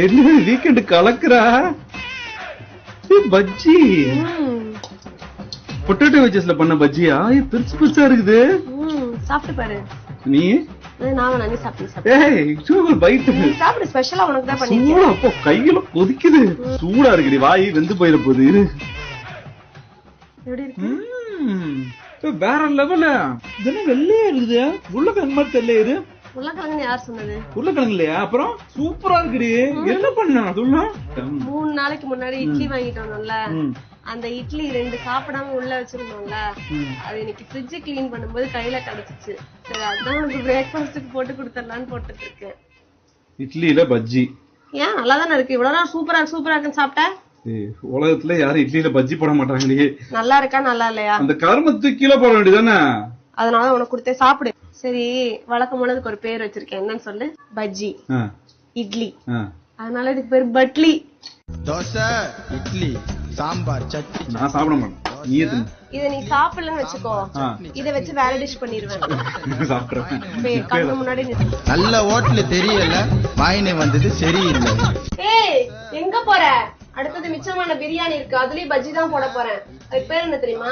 என்ன weekend கலக்குறா? Bajji potato வெஜஸ்ல பண்ண பஜ்ஜியா? பெருசு பெருசா இருக்குது. சாப்பிட்டு பாரு. நீ ஸ்பெஷலா உனக்கு தான் பண்ணி. அப்போ கையில கொதிக்குது. சூடா இருக்குடி, வாய் வெந்து போயிட போகுது. வேற லெவல. இதெல்லாம் வெள்ளையா இருக்குது. உருளைக்கிழங்கு மாதிரி தெரியல. உருளைக்கிழங்கு யார் சொன்னது? உருளைக்கிழங்கு இல்லையா? அப்புறம் சூப்பரா இருக்குடி. என்ன பண்ண சொல்ல? 3 நாளைக்கு முன்னாடி இட்லி வாங்கிட்டு வந்தோம்ல, அந்த இட்லி 2 சாப்பிடாம உள்ள வச்சிருந்தோம்ல, அது இன்னைக்கு ஃப்ரிட்ஜ் கிளீன் பண்ணும்போது கையில கிடைச்சிச்சு. சரி, அதான் உனக்கு பிரேக்ஃபாஸ்டுக்கு போட்டு கொடுத்துடலான்னு போட்டுட்டு இருக்கேன். இட்லியில பஜ்ஜி ஏன் நல்லா தானே இருக்கு? இவ்வளவு நாள் சூப்பரா இருக்குன்னு சாப்பிட்டேன். உலகத்துல யாரும் இட்லியில பஜ்ஜி போட மாட்டாங்களே. நல்லா இருக்கா நல்லா இல்லையா? அந்த கருமத்து கீழே போட வேண்டியதானே. அதனால உனக்கு கொடுத்தே சாப்பிடு. சரி, வழக்கம் போனதுக்கு ஒரு பேர் வச்சிருக்கேன். என்னன்னு சொல்லு? பஜ்ஜி, இட்லி. அதனால இதுக்கு பேர் பட்லி. தோசை, இட்லி, சாம்பார், சட்னி. நான் சாப்பிட மாட்டேன். இத நீ சாப்பிடலன்னு வச்சுக்கோ, இத வச்சு வேற டிஷ் பண்ணிடுவேன். கண்ணு முன்னாடி நல்ல ஹோட்டல்ல தெரியல, வாயினே வந்தது சரியில்லை. ஏய், எங்க போற? அடுத்தது மிச்சமான பிரியாணி இருக்கு, அதுலயும் பஜ்ஜி தான் போட போறேன். அது பேர் என்ன தெரியுமா?